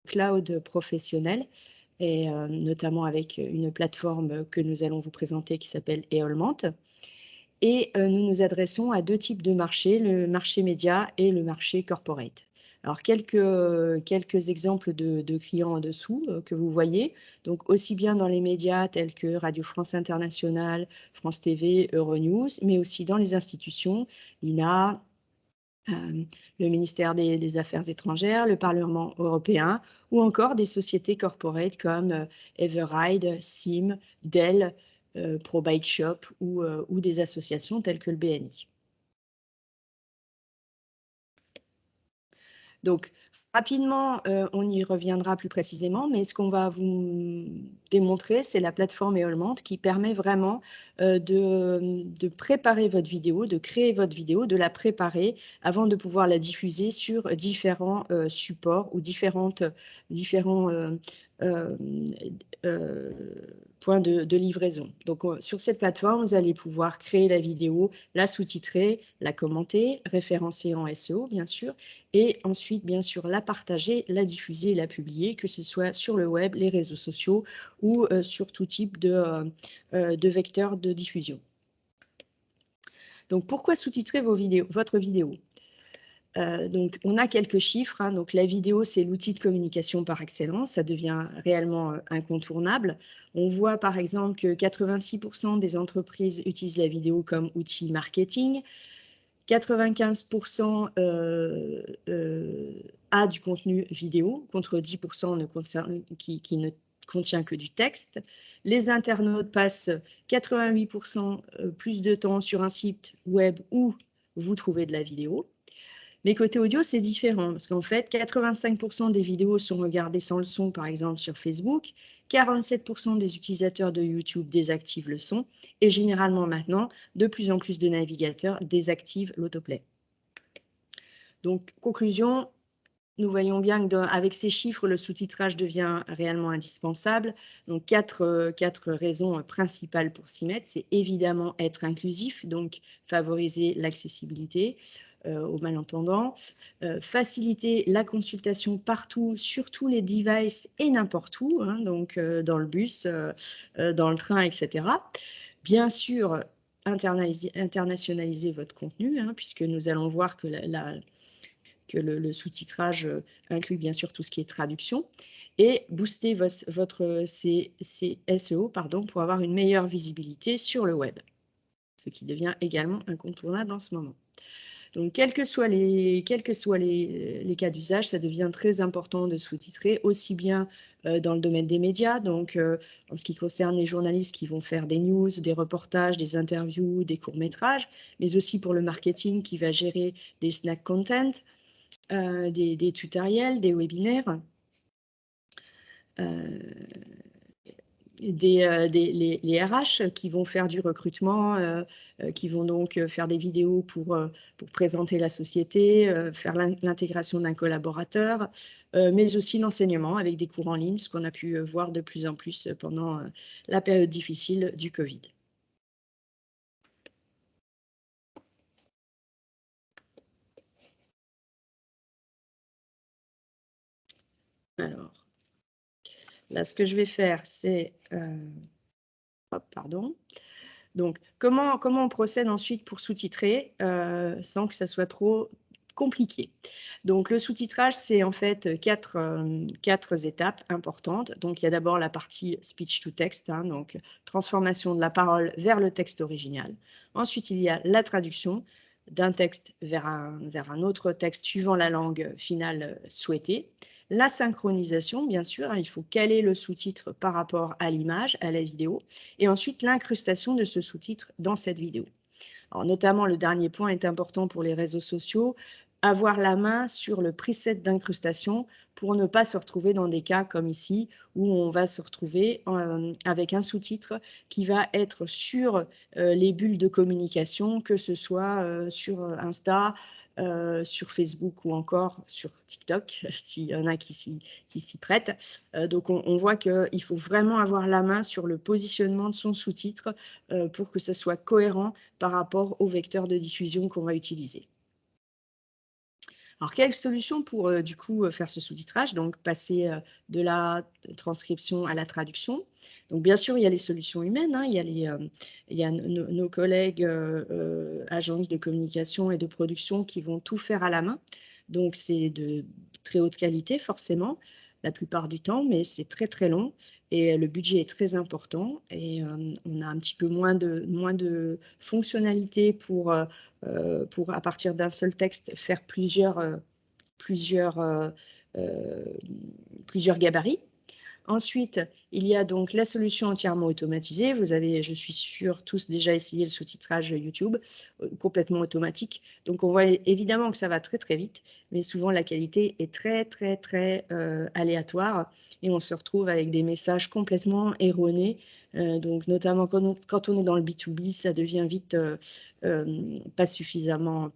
cloud professionnel, et notamment avec une plateforme que nous allons vous présenter qui s'appelle Eolmant. Et nous nous adressons à 2 types de marchés, le marché média et le marché corporate. Alors quelques exemples de clients en dessous, que vous voyez. Donc aussi bien dans les médias tels que Radio France Internationale, France TV, Euronews, mais aussi dans les institutions, l'INA, le ministère des Affaires étrangères, le Parlement européen ou encore des sociétés corporate comme, Everride, SIM, Dell, ProBike Shop ou des associations telles que le BNI. Donc rapidement, on y reviendra plus précisément, mais ce qu'on va vous démontrer, c'est la plateforme Eolmant qui permet vraiment, de préparer votre vidéo, de créer votre vidéo, de la préparer avant de pouvoir la diffuser sur différents, supports ou différents, hem, points de livraison. Donc sur cette plateforme, vous allez pouvoir créer la vidéo, la sous-titrer, la commenter, référencer en SEO bien sûr, et ensuite, bien sûr, la partager, la diffuser et la publier, que ce soit sur le web, les réseaux sociaux ou sur tout type de vecteurs de diffusion. Donc, pourquoi sous-titrer votre vidéo? Donc, on a quelques chiffres, hein. Donc, la vidéo, c'est l'outil de communication par excellence. Ça devient réellement incontournable. On voit, par exemple, que 86% des entreprises utilisent la vidéo comme outil marketing. 95% a du contenu vidéo, contre 10% qui ne contient que du texte. Les internautes passent 88% plus de temps sur un site web où vous trouvez de la vidéo. Mais côté audio, c'est différent parce qu'en fait, 85% des vidéos sont regardées sans le son, par exemple sur Facebook, 47% des utilisateurs de YouTube désactivent le son et généralement maintenant, de plus en plus de navigateurs désactivent l'autoplay. Donc, conclusion, nous voyons bien qu'avec ces chiffres, le sous-titrage devient réellement indispensable. Donc, quatre raisons principales pour s'y mettre. C'est évidemment être inclusif, donc favoriser l'accessibilité aux malentendants, faciliter la consultation partout, sur tous les devices et n'importe où, hein, donc dans le bus, dans le train, etc. Bien sûr, internationaliser votre contenu, hein, puisque nous allons voir que le sous-titrage inclut bien sûr tout ce qui est traduction, et booster votre SEO pour avoir une meilleure visibilité sur le web, ce qui devient également incontournable en ce moment. Donc, quels que soient les cas d'usage, ça devient très important de sous-titrer, aussi bien dans le domaine des médias, donc en ce qui concerne les journalistes qui vont faire des news, des reportages, des interviews, des courts-métrages, mais aussi pour le marketing qui va gérer des snack content, des tutoriels, des webinaires, les RH qui vont faire du recrutement, qui vont donc faire des vidéos pour présenter la société, faire l'intégration d'un collaborateur, mais aussi l'enseignement avec des cours en ligne, ce qu'on a pu voir de plus en plus pendant la période difficile du Covid. Alors, là, ce que je vais faire, c'est... hop, pardon. Donc, comment on procède ensuite pour sous-titrer sans que ça soit trop compliqué? Donc, le sous-titrage, c'est en fait quatre étapes importantes. Donc, il y a d'abord la partie speech to text, hein, donc transformation de la parole vers le texte original. Ensuite, il y a la traduction d'un texte vers un autre texte suivant la langue finale souhaitée. La synchronisation, bien sûr, hein, il faut caler le sous-titre par rapport à l'image, à la vidéo, et ensuite l'incrustation de ce sous-titre dans cette vidéo. Alors, notamment, le dernier point est important pour les réseaux sociaux, avoir la main sur le preset d'incrustation pour ne pas se retrouver dans des cas comme ici, où on va se retrouver avec un sous-titre qui va être sur les bulles de communication, que ce soit sur Insta, sur Facebook ou encore sur TikTok, s'il y en a qui s'y prêtent. Donc, on voit qu'il faut vraiment avoir la main sur le positionnement de son sous-titre pour que ça soit cohérent par rapport au vecteur de diffusion qu'on va utiliser. Alors, quelle solution pour du coup faire ce sous-titrage? Donc, passer de la transcription à la traduction. Donc, bien sûr, il y a les solutions humaines, hein, il y a, nos collègues agences de communication et de production qui vont tout faire à la main. Donc, c'est de très haute qualité, forcément, la plupart du temps, mais c'est très, très long. Et le budget est très important et on a un petit peu moins de fonctionnalités pour, à partir d'un seul texte, faire plusieurs, plusieurs gabarits. Ensuite, il y a donc la solution entièrement automatisée. Vous avez, je suis sûre, tous déjà essayé le sous-titrage YouTube, complètement automatique. Donc, on voit évidemment que ça va très, très vite, mais souvent, la qualité est très, très, très aléatoire et on se retrouve avec des messages complètement erronés. Donc, notamment quand on est dans le B2B, ça devient vite pas suffisamment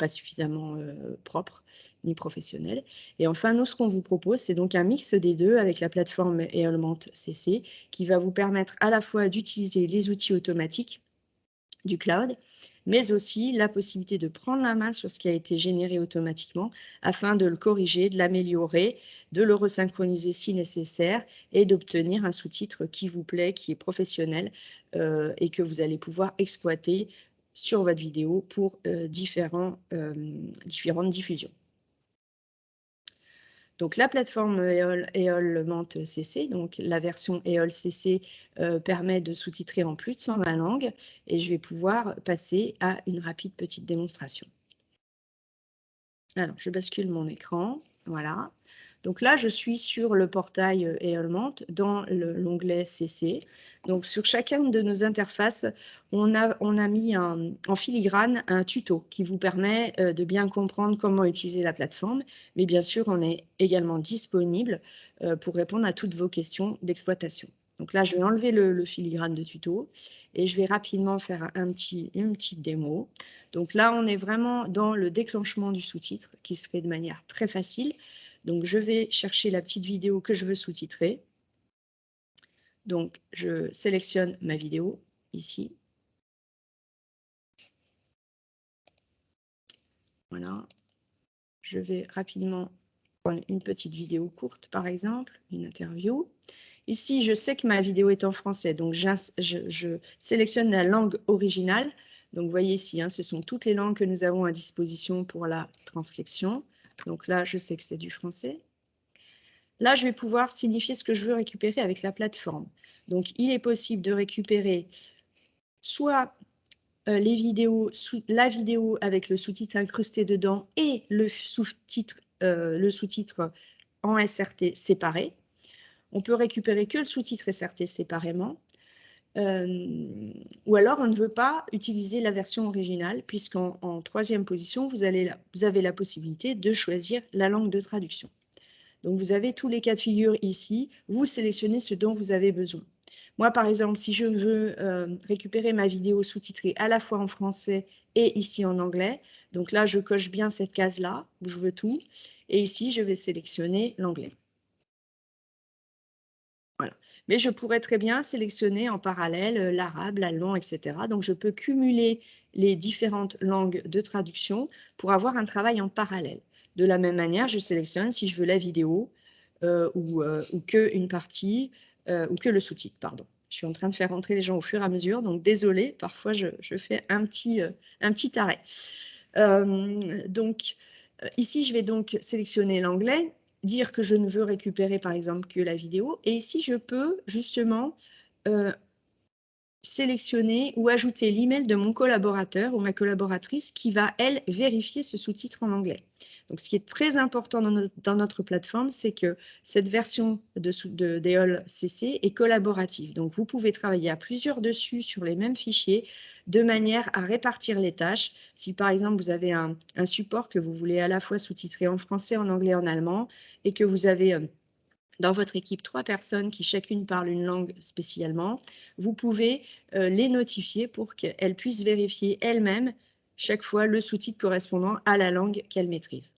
propre ni professionnel. Et enfin, nous, ce qu'on vous propose, c'est donc un mix des deux avec la plateforme Eolmant CC qui va vous permettre à la fois d'utiliser les outils automatiques du cloud, mais aussi la possibilité de prendre la main sur ce qui a été généré automatiquement afin de le corriger, de l'améliorer, de le resynchroniser si nécessaire et d'obtenir un sous-titre qui vous plaît, qui est professionnel et que vous allez pouvoir exploiter sur votre vidéo pour différentes diffusions. Donc, la plateforme Eolmant CC, donc la version Eol CC permet de sous-titrer en plus de 120 langues et je vais pouvoir passer à une rapide petite démonstration. Alors, je bascule mon écran, voilà. Donc là, je suis sur le portail Eolmant dans l'onglet CC. Donc, sur chacune de nos interfaces, on a mis en filigrane un tuto qui vous permet de bien comprendre comment utiliser la plateforme. Mais bien sûr, on est également disponible pour répondre à toutes vos questions d'exploitation. Donc là, je vais enlever le filigrane de tuto et je vais rapidement faire une petite démo. Donc là, on est vraiment dans le déclenchement du sous-titre qui se fait de manière très facile. Donc, je vais chercher la petite vidéo que je veux sous-titrer. Donc, je sélectionne ma vidéo ici. Voilà. Je vais rapidement prendre une petite vidéo courte, par exemple, une interview. Ici, je sais que ma vidéo est en français, donc je sélectionne la langue originale. Donc, vous voyez ici, hein, ce sont toutes les langues que nous avons à disposition pour la transcription. Donc là, je sais que c'est du français. Là, je vais pouvoir signifier ce que je veux récupérer avec la plateforme. Donc, il est possible de récupérer soit les vidéos, la vidéo avec le sous-titre incrusté dedans et le sous-titre en SRT séparé. On peut récupérer que le sous-titre SRT séparément. Ou alors, on ne veut pas utiliser la version originale, puisqu'en troisième position, vous avez la possibilité de choisir la langue de traduction. Donc, vous avez tous les cas de figure ici. Vous sélectionnez ce dont vous avez besoin. Moi, par exemple, si je veux récupérer ma vidéo sous-titrée à la fois en français et ici en anglais, donc là, je coche bien cette case-là, où je veux tout. Et ici, je vais sélectionner l'anglais. Voilà. Mais je pourrais très bien sélectionner en parallèle l'arabe, l'allemand, etc. Donc, je peux cumuler les différentes langues de traduction pour avoir un travail en parallèle. De la même manière, je sélectionne si je veux la vidéo ou que une partie ou que le sous-titre, pardon. Je suis en train de faire rentrer les gens au fur et à mesure, donc désolée, parfois je fais un petit arrêt. Donc, ici, je vais donc sélectionner l'anglais, dire que je ne veux récupérer par exemple que la vidéo, et ici, je peux justement sélectionner ou ajouter l'email de mon collaborateur ou ma collaboratrice qui va, elle, vérifier ce sous-titre en anglais. Donc, ce qui est très important dans notre plateforme, c'est que cette version d'EOL CC est collaborative. Donc, vous pouvez travailler à plusieurs dessus sur les mêmes fichiers de manière à répartir les tâches. Si, par exemple, vous avez un support que vous voulez à la fois sous-titrer en français, en anglais, en allemand, et que vous avez dans votre équipe 3 personnes qui chacune parlent une langue spécialement, vous pouvez les notifier pour qu'elles puissent vérifier elles-mêmes chaque fois le sous-titre correspondant à la langue qu'elles maîtrisent.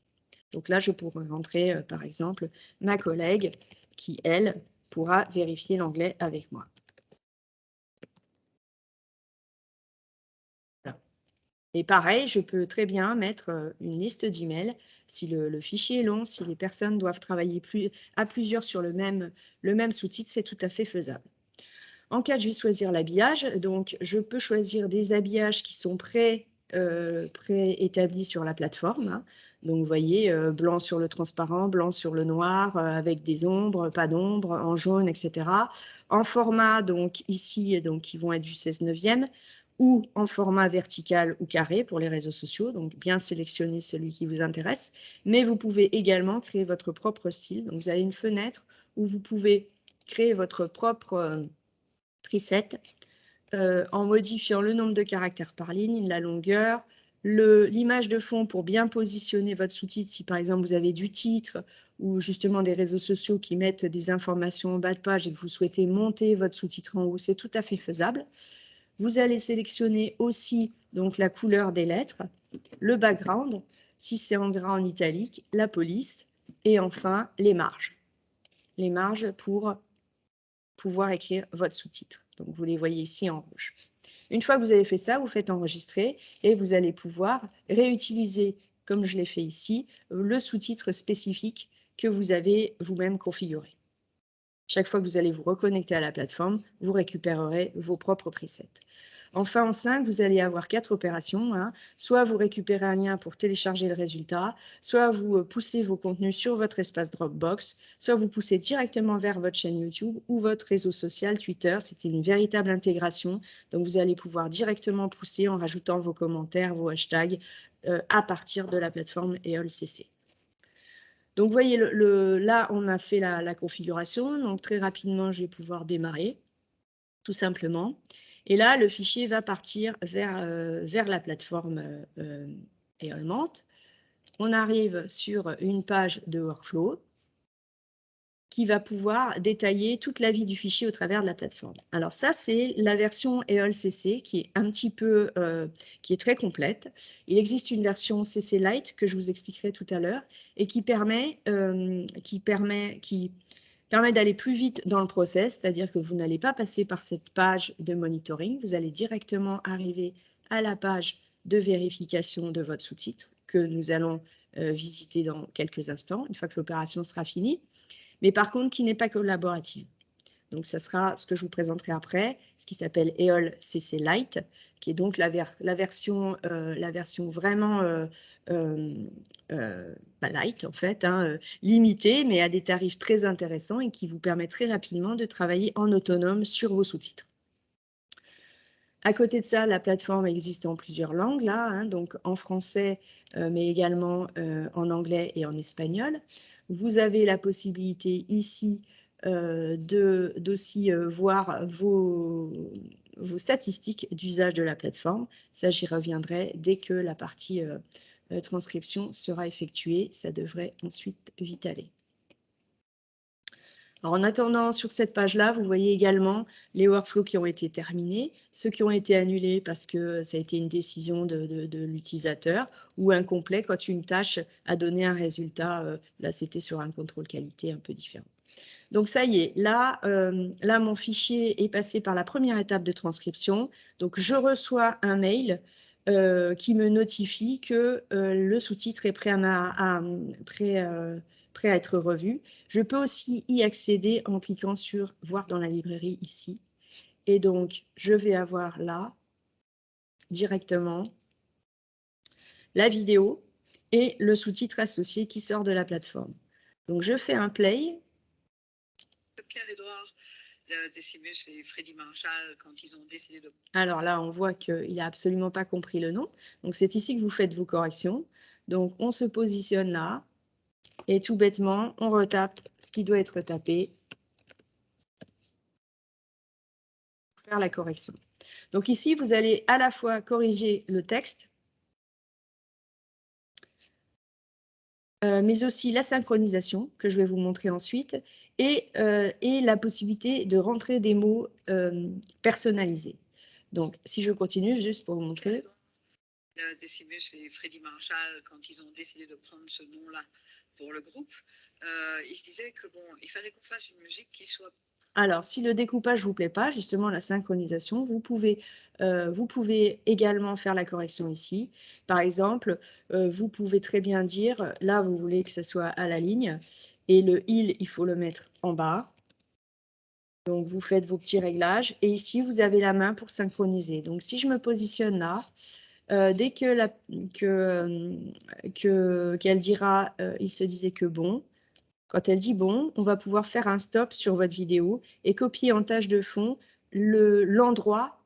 Donc là, je pourrais rentrer, par exemple, ma collègue qui, elle, pourra vérifier l'anglais avec moi. Voilà. Et pareil, je peux très bien mettre une liste d'emails si le fichier est long, si les personnes doivent travailler à plusieurs sur le même sous-titre, c'est tout à fait faisable. En cas, je vais choisir l'habillage. Donc, je peux choisir des habillages qui sont préétablis sur la plateforme, hein. Donc, vous voyez, blanc sur le transparent, blanc sur le noir, avec des ombres, pas d'ombre, en jaune, etc. En format, donc ici, donc, qui vont être du 16/9, ou en format vertical ou carré pour les réseaux sociaux. Donc, bien sélectionner celui qui vous intéresse. Mais vous pouvez également créer votre propre style. Donc, vous avez une fenêtre où vous pouvez créer votre propre preset en modifiant le nombre de caractères par ligne, la longueur, l'image de fond pour bien positionner votre sous-titre. Si par exemple vous avez du titre ou justement des réseaux sociaux qui mettent des informations en bas de page et que vous souhaitez monter votre sous-titre en haut, c'est tout à fait faisable. Vous allez sélectionner aussi donc la couleur des lettres, le background, si c'est en gras en italique, la police et enfin les marges. Les marges pour pouvoir écrire votre sous-titre. Donc, vous les voyez ici en rouge. Une fois que vous avez fait ça, vous faites enregistrer et vous allez pouvoir réutiliser, comme je l'ai fait ici, le sous-titre spécifique que vous avez vous-même configuré. Chaque fois que vous allez vous reconnecter à la plateforme, vous récupérerez vos propres presets. Enfin, en 5, vous allez avoir 4 opérations, hein. Soit vous récupérez un lien pour télécharger le résultat, soit vous poussez vos contenus sur votre espace Dropbox, soit vous poussez directement vers votre chaîne YouTube ou votre réseau social Twitter. C'est une véritable intégration. Donc, vous allez pouvoir directement pousser en rajoutant vos commentaires, vos hashtags à partir de la plateforme EOLCC. Donc, vous voyez, là, on a fait la configuration. Donc, très rapidement, je vais pouvoir démarrer, tout simplement. Et là, le fichier va partir vers la plateforme Eolmant. On arrive sur une page de workflow qui va pouvoir détailler toute la vie du fichier au travers de la plateforme. Alors ça, c'est la version EOLCC qui est un petit peu, qui est très complète. Il existe une version CC Lite que je vous expliquerai tout à l'heure et qui permet d'aller plus vite dans le process, c'est-à-dire que vous n'allez pas passer par cette page de monitoring, vous allez directement arriver à la page de vérification de votre sous-titre que nous allons visiter dans quelques instants, une fois que l'opération sera finie, mais par contre qui n'est pas collaborative. Donc, ça sera ce que je vous présenterai après, ce qui s'appelle EOL CC Lite, qui est donc la version vraiment light, en fait, hein, limitée, mais à des tarifs très intéressants et qui vous permet très rapidement de travailler en autonome sur vos sous-titres. À côté de ça, la plateforme existe en plusieurs langues, là, hein, donc en français, mais également en anglais et en espagnol. Vous avez la possibilité ici d'aussi voir vos statistiques d'usage de la plateforme. Ça, j'y reviendrai dès que la partie transcription sera effectuée. Ça devrait ensuite vite aller. Alors, en attendant, sur cette page-là, vous voyez également les workflows qui ont été terminés, ceux qui ont été annulés parce que ça a été une décision de l'utilisateur ou incomplet quand une tâche a donné un résultat. Là, c'était sur un contrôle qualité un peu différent. Donc, ça y est, là, mon fichier est passé par la première étape de transcription. Donc, je reçois un mail qui me notifie que le sous-titre est prêt à être revu. Je peux aussi y accéder en cliquant sur « Voir dans la librairie » ici. Et donc, je vais avoir là, directement, la vidéo et le sous-titre associé qui sort de la plateforme. Donc, je fais un play. Pierre-Édouard Décimus et Freddy Marshall, quand ils ont décidé de... Alors là, on voit qu'il n'a absolument pas compris le nom. Donc, c'est ici que vous faites vos corrections. Donc, on se positionne là. Et tout bêtement, on retape ce qui doit être tapé pour faire la correction. Donc ici, vous allez à la fois corriger le texte, mais aussi la synchronisation, que je vais vous montrer ensuite, et la possibilité de rentrer des mots personnalisés. Donc, si je continue, juste pour vous montrer. Décimus et Freddy Marshall, quand ils ont décidé de prendre ce nom-là pour le groupe, ils se disaient que bon, il fallait qu'on fasse une musique qui soit Alors, si le découpage ne vous plaît pas, justement la synchronisation, vous pouvez également faire la correction ici. Par exemple, vous pouvez très bien dire, là, vous voulez que ce soit à la ligne, et le il faut le mettre en bas. Donc, vous faites vos petits réglages, et ici, vous avez la main pour synchroniser. Donc, si je me positionne là, dès qu'elle dira, il se disait que bon, quand elle dit bon, on va pouvoir faire un stop sur votre vidéo et copier en tâche de fond l'endroit,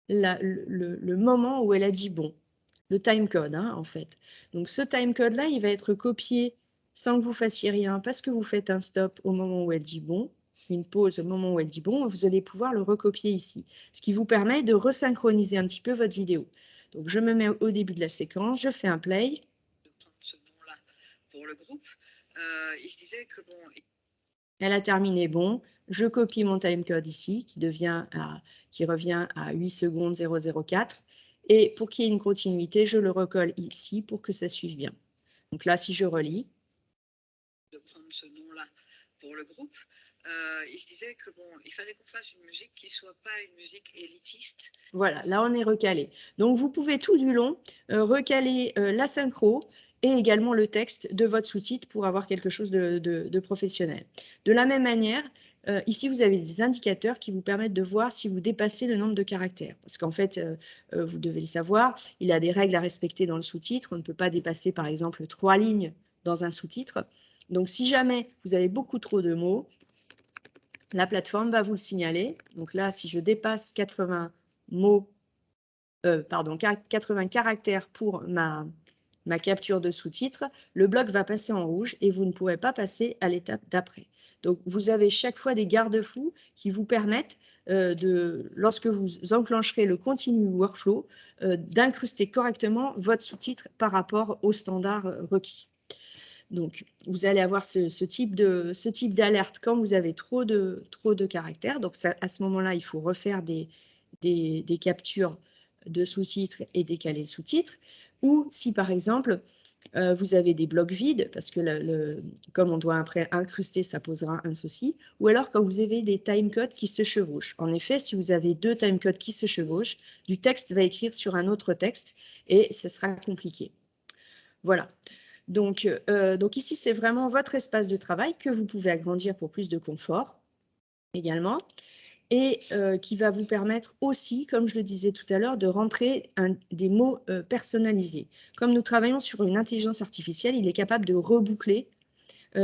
le moment où elle a dit bon, le timecode hein, en fait. Donc ce timecode-là, il va être copié sans que vous fassiez rien parce que vous faites un stop au moment où elle dit bon, une pause au moment où elle dit bon, vous allez pouvoir le recopier ici, ce qui vous permet de resynchroniser un petit peu votre vidéo. Donc je me mets au début de la séquence, je fais un play. De prendre ce nom-là pour le groupe, il se disait que bon. Elle a terminé bon, je copie mon timecode ici, qui revient à 8 secondes 004. Et pour qu'il y ait une continuité, je le recolle ici pour que ça suive bien. Donc là, si je relis. De prendre ce nom-là pour le groupe, il se disait que bon, il fallait qu'on fasse une musique qui ne soit pas une musique élitiste. Voilà, là on est recalé. Donc vous pouvez tout du long recaler la synchro et également le texte de votre sous-titre pour avoir quelque chose de professionnel. De la même manière, ici vous avez des indicateurs qui vous permettent de voir si vous dépassez le nombre de caractères. Parce qu'en fait, vous devez le savoir, il y a des règles à respecter dans le sous-titre. On ne peut pas dépasser par exemple 3 lignes dans un sous-titre. Donc si jamais vous avez beaucoup trop de mots, la plateforme va vous le signaler. Donc là, si je dépasse 80 mots, 80 caractères pour ma capture de sous-titres, le bloc va passer en rouge et vous ne pourrez pas passer à l'étape d'après. Donc, vous avez chaque fois des garde-fous qui vous permettent, lorsque vous enclencherez le continue workflow, d'incruster correctement votre sous-titre par rapport aux standards requis. Donc, vous allez avoir ce type d'alerte quand vous avez trop de caractères. Donc, ça, à ce moment-là, il faut refaire des captures de sous-titres et décaler le sous-titre. Ou si, par exemple, vous avez des blocs vides, parce que comme on doit après incruster, ça posera un souci. Ou alors quand vous avez des timecodes qui se chevauchent. En effet, si vous avez deux timecodes qui se chevauchent, du texte va écrire sur un autre texte et ce sera compliqué. Voilà. Donc ici, c'est vraiment votre espace de travail que vous pouvez agrandir pour plus de confort également et qui va vous permettre aussi, comme je le disais tout à l'heure, de rentrer des mots personnalisés. Comme nous travaillons sur une intelligence artificielle, il est capable de reboucler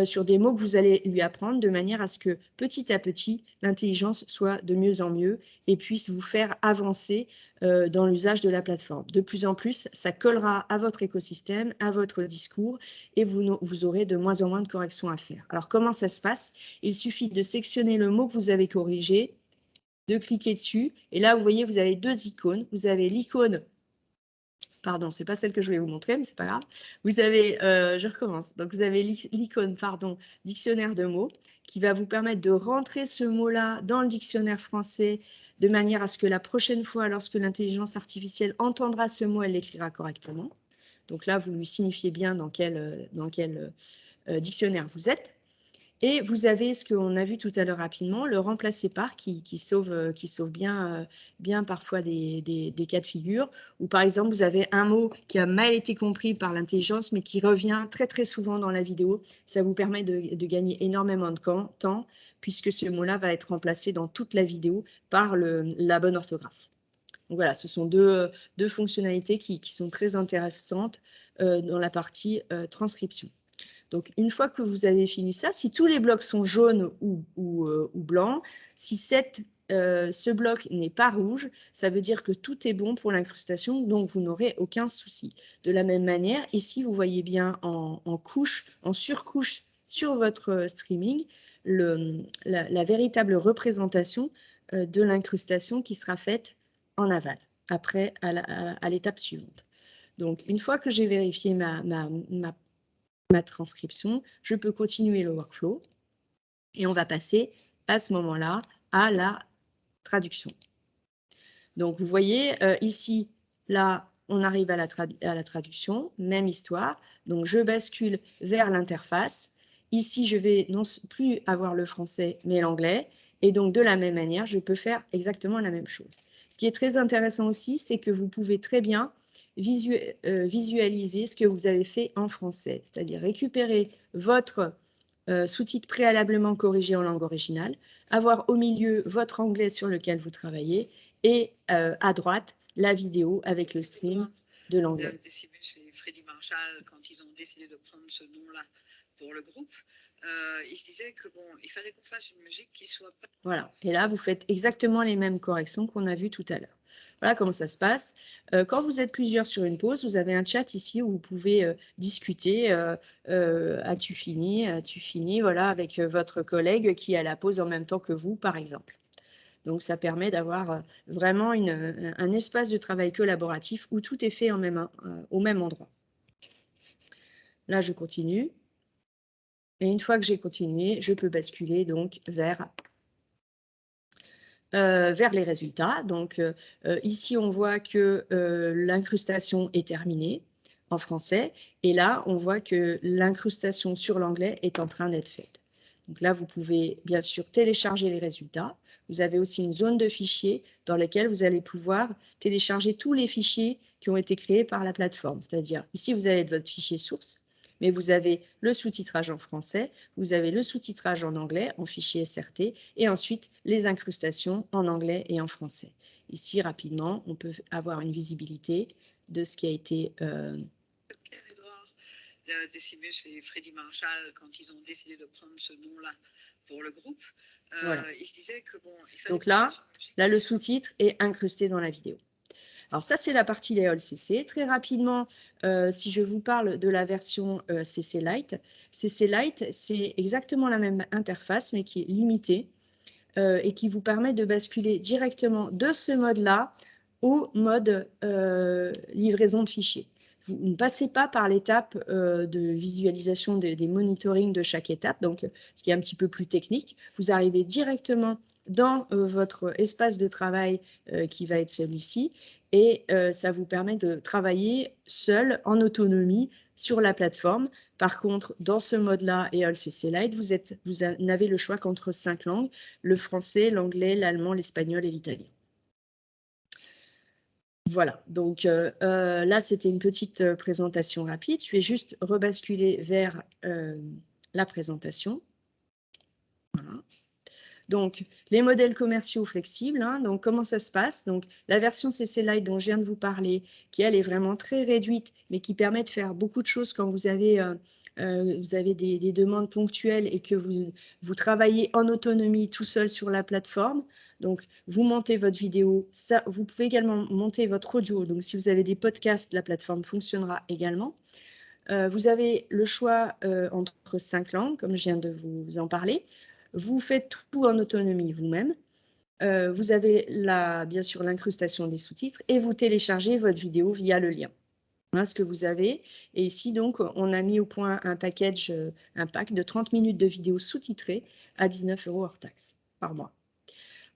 sur des mots que vous allez lui apprendre de manière à ce que petit à petit, l'intelligence soit de mieux en mieux et puisse vous faire avancer dans l'usage de la plateforme. De plus en plus, ça collera à votre écosystème, à votre discours et vous aurez de moins en moins de corrections à faire. Alors, comment ça se passe? Il suffit de sectionner le mot que vous avez corrigé, de cliquer dessus et là, vous voyez, vous avez deux icônes. Vous avez l'icône. Pardon, c'est pas celle que je voulais vous montrer, mais c'est pas grave. Vous avez, je recommence. Donc, vous avez l'icône, dictionnaire de mots, qui va vous permettre de rentrer ce mot-là dans le dictionnaire français de manière à ce que la prochaine fois, lorsque l'intelligence artificielle entendra ce mot, elle l'écrira correctement. Donc là, vous lui signifiez bien dans quel dictionnaire vous êtes. Et vous avez ce qu'on a vu tout à l'heure rapidement, le remplacer par qui sauve bien parfois des cas de figure, où par exemple vous avez un mot qui a mal été compris par l'intelligence, mais qui revient très très souvent dans la vidéo. Ça vous permet de gagner énormément de temps, puisque ce mot-là va être remplacé dans toute la vidéo par la bonne orthographe. Donc voilà, ce sont deux fonctionnalités qui sont très intéressantes dans la partie transcription. Donc, une fois que vous avez fini ça, si tous les blocs sont jaunes ou blancs, si ce bloc n'est pas rouge, ça veut dire que tout est bon pour l'incrustation, donc vous n'aurez aucun souci. De la même manière, ici, vous voyez bien en surcouche sur votre streaming, la véritable représentation de l'incrustation qui sera faite en aval, après à l'étape suivante. Donc, une fois que j'ai vérifié ma transcription, je peux continuer le workflow et on va passer à ce moment-là à la traduction. Donc, vous voyez ici, là, on arrive à la traduction, même histoire. Donc, je bascule vers l'interface. Ici, je vais non plus avoir le français, mais l'anglais. Et donc, de la même manière, je peux faire exactement la même chose. Ce qui est très intéressant aussi, c'est que vous pouvez très bien visualiser ce que vous avez fait en français, c'est-à-dire récupérer votre sous-titre préalablement corrigé en langue originale, avoir au milieu votre anglais sur lequel vous travaillez et à droite, la vidéo avec le stream de l'anglais. Decimus et Freddy Marshall, quand ils ont décidé de prendre ce nom-là pour le groupe, ils se disaient que bon, il fallait qu'on fasse une musique qui soit pas... Voilà, et là, vous faites exactement les mêmes corrections qu'on a vues tout à l'heure. Voilà comment ça se passe. Quand vous êtes plusieurs sur une pause, vous avez un chat ici où vous pouvez discuter. As-tu fini? As-tu fini? Voilà, avec votre collègue qui a la pause en même temps que vous, par exemple. Donc, ça permet d'avoir vraiment un espace de travail collaboratif où tout est fait au même endroit. Là, je continue. Et une fois que j'ai continué, je peux basculer donc vers les résultats. Donc, ici, on voit que l'incrustation est terminée en français. Et là, on voit que l'incrustation sur l'anglais est en train d'être faite. Donc là, vous pouvez bien sûr télécharger les résultats. Vous avez aussi une zone de fichiers dans laquelle vous allez pouvoir télécharger tous les fichiers qui ont été créés par la plateforme. C'est-à-dire, ici, vous avez votre fichier source, mais vous avez le sous-titrage en français, vous avez le sous-titrage en anglais, en fichier SRT, et ensuite les incrustations en anglais et en français. Ici, rapidement, on peut avoir une visibilité de ce qui a été... Decimus et Freddy Marshall, quand ils ont décidé de prendre ce nom-là pour le groupe, voilà. ils se disaient que bon, il fallait... Donc là, le sous-titre est incrusté dans la vidéo. Alors ça, c'est la partie Léol CC. Très rapidement, si je vous parle de la version CC Lite, c'est exactement la même interface, mais qui est limitée et qui vous permet de basculer directement de ce mode-là au mode livraison de fichiers. Vous ne passez pas par l'étape de visualisation des monitorings de chaque étape, donc ce qui est un petit peu plus technique. Vous arrivez directement dans votre espace de travail qui va être celui-ci, et ça vous permet de travailler seul, en autonomie, sur la plateforme. Par contre, dans ce mode-là et CC Lite, vous n'avez le choix qu'entre 5 langues, le français, l'anglais, l'allemand, l'espagnol et l'italien. Voilà, donc là, c'était une petite présentation rapide. Je vais juste rebasculer vers la présentation. Voilà. Donc, les modèles commerciaux flexibles, hein, donc comment ça se passe? Donc, la version CC Lite dont je viens de vous parler, qui elle est vraiment très réduite, mais qui permet de faire beaucoup de choses quand vous avez des demandes ponctuelles et que vous travaillez en autonomie tout seul sur la plateforme. Donc, vous montez votre vidéo, ça, vous pouvez également monter votre audio. Donc, si vous avez des podcasts, la plateforme fonctionnera également. Vous avez le choix entre 5 langues, comme je viens de vous en parler. Vous faites tout en autonomie vous-même. Vous avez bien sûr l'incrustation des sous-titres et vous téléchargez votre vidéo via le lien. Voilà ce que vous avez. Et ici, donc, on a mis au point un pack de 30 minutes de vidéos sous-titrées à 19 € hors taxe par mois.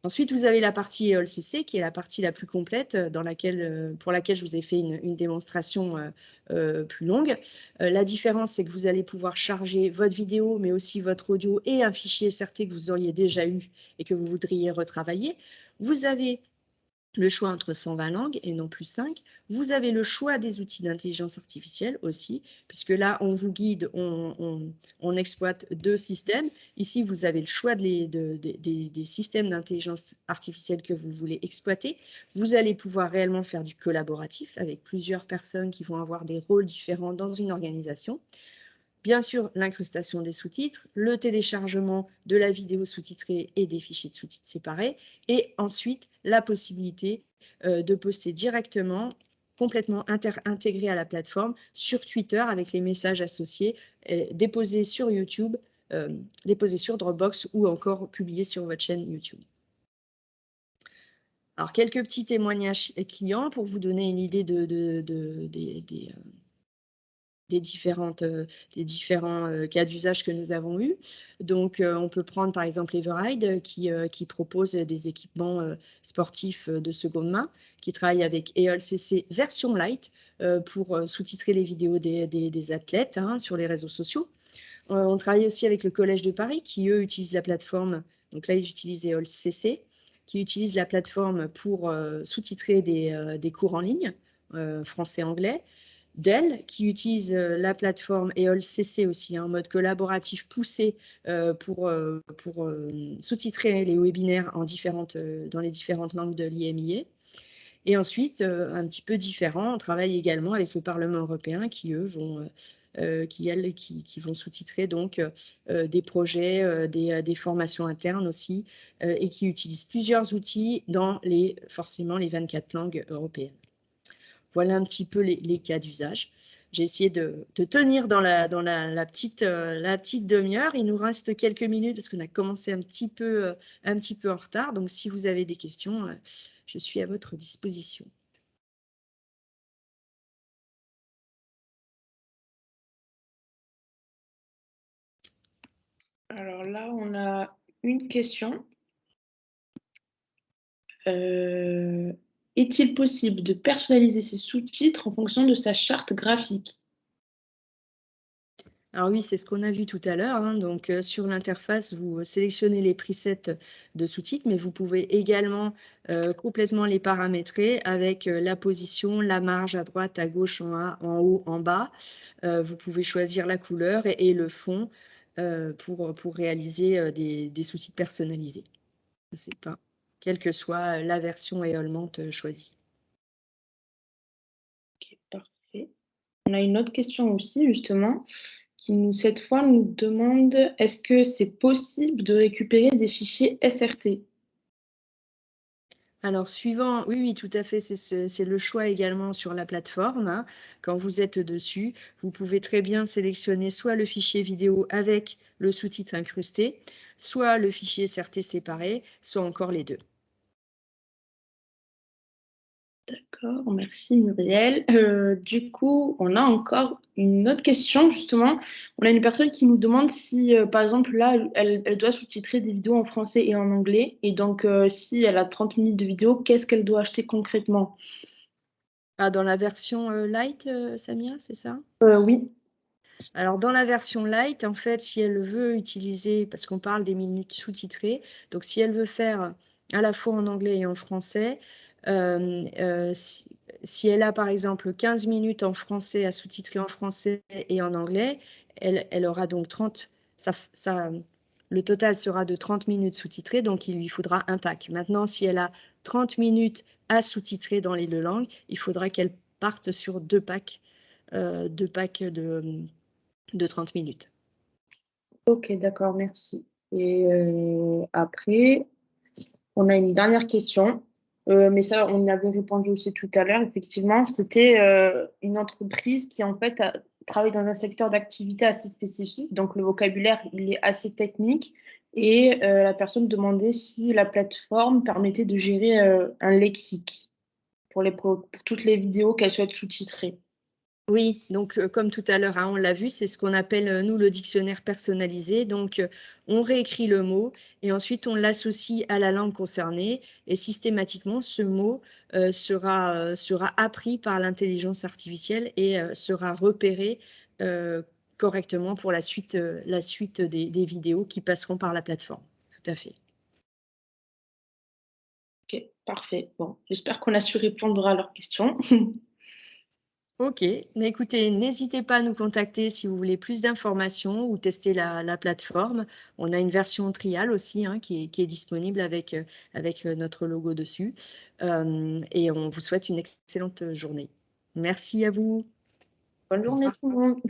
Ensuite, vous avez la partie EOLCC, qui est la partie la plus complète, pour laquelle je vous ai fait une démonstration plus longue. La différence, c'est que vous allez pouvoir charger votre vidéo, mais aussi votre audio et un fichier SRT que vous auriez déjà eu et que vous voudriez retravailler. Vous avez le choix entre 120 langues et non plus 5. Vous avez le choix des outils d'intelligence artificielle aussi, puisque là, on vous guide, on exploite 2 systèmes. Ici, vous avez le choix des systèmes d'intelligence artificielle que vous voulez exploiter. Vous allez pouvoir réellement faire du collaboratif avec plusieurs personnes qui vont avoir des rôles différents dans une organisation. Bien sûr, l'incrustation des sous-titres, le téléchargement de la vidéo sous-titrée et des fichiers de sous-titres séparés, et ensuite la possibilité de poster directement, complètement intégré à la plateforme, sur Twitter avec les messages associés, déposés sur YouTube, déposés sur Dropbox ou encore publiés sur votre chaîne YouTube. Alors, quelques petits témoignages clients pour vous donner une idée des différents cas d'usage que nous avons eus. Donc, on peut prendre par exemple Everride qui propose des équipements sportifs de seconde main, qui travaille avec EOLCC version light pour sous-titrer les vidéos des athlètes sur les réseaux sociaux. On travaille aussi avec le Collège de Paris qui, eux, utilisent la plateforme Donc là, ils utilisent EOL CC, qui utilise la plateforme pour sous-titrer des cours en ligne, français-anglais. Dell, qui utilise la plateforme EOL CC aussi, en mode collaboratif poussé pour sous-titrer les webinaires dans les différentes langues de l'IMIA. Et ensuite, un petit peu différent, on travaille également avec le Parlement européen qui, eux, vont sous-titrer donc des projets, des formations internes aussi, et qui utilisent plusieurs outils dans forcément les 24 langues européennes. Voilà un petit peu les cas d'usage. J'ai essayé de tenir dans la petite demi-heure. Il nous reste quelques minutes parce qu'on a commencé un petit peu en retard. Donc, si vous avez des questions, je suis à votre disposition. Alors là, on a une question. Est-il possible de personnaliser ses sous-titres en fonction de sa charte graphique? Alors oui, c'est ce qu'on a vu tout à l'heure. Hein. Donc, sur l'interface, vous sélectionnez les presets de sous-titres, mais vous pouvez également complètement les paramétrer avec la position, la marge à droite, à gauche, en haut, en bas. Vous pouvez choisir la couleur et le fond pour réaliser des sous-titres personnalisés. C'est pas, quelle que soit la version éolement choisie. Ok, parfait. On a une autre question aussi, justement, qui cette fois nous demande est-ce que c'est possible de récupérer des fichiers SRT? Alors, oui, tout à fait, c'est le choix également sur la plateforme. Hein. Quand vous êtes dessus, vous pouvez très bien sélectionner soit le fichier vidéo avec le sous-titre incrusté, soit le fichier SRT séparé, soit encore les deux. D'accord, merci Muriel. Du coup, on a encore une autre question, justement. On a une personne qui nous demande si, par exemple, là, elle doit sous-titrer des vidéos en français et en anglais. Et donc, si elle a 30 minutes de vidéo, qu'est-ce qu'elle doit acheter concrètement? Ah, dans la version light, Samia, c'est ça? Oui. Alors, dans la version light, en fait, si elle veut utiliser, parce qu'on parle des minutes sous-titrées, donc si elle veut faire à la fois en anglais et en français, si elle a par exemple 15 minutes en français à sous-titrer en français et en anglais, elle aura donc 30, le total sera de 30 minutes sous-titrées, donc il lui faudra un pack. Maintenant, si elle a 30 minutes à sous-titrer dans les deux langues, il faudra qu'elle parte sur deux packs de 30 minutes. Ok, d'accord, merci. Et après, on a une dernière question. Mais ça, on y avait répondu aussi tout à l'heure. Effectivement, c'était une entreprise qui, en fait, travaille dans un secteur d'activité assez spécifique. Donc, le vocabulaire, il est assez technique. Et la personne demandait si la plateforme permettait de gérer un lexique pour toutes les vidéos qu'elle souhaite sous-titrer. Oui, donc comme tout à l'heure, hein, on l'a vu, c'est ce qu'on appelle, nous, le dictionnaire personnalisé. Donc, on réécrit le mot et ensuite on l'associe à la langue concernée et systématiquement, ce mot sera appris par l'intelligence artificielle et sera repéré correctement pour la suite des vidéos qui passeront par la plateforme. Tout à fait. Ok, parfait. Bon, j'espère qu'on a su répondre à leurs questions. Ok, mais écoutez, n'hésitez pas à nous contacter si vous voulez plus d'informations ou tester la plateforme. On a une version trial aussi hein, qui est disponible avec notre logo dessus. Et on vous souhaite une excellente journée. Merci à vous. Bonne Au journée revoir. tout le monde.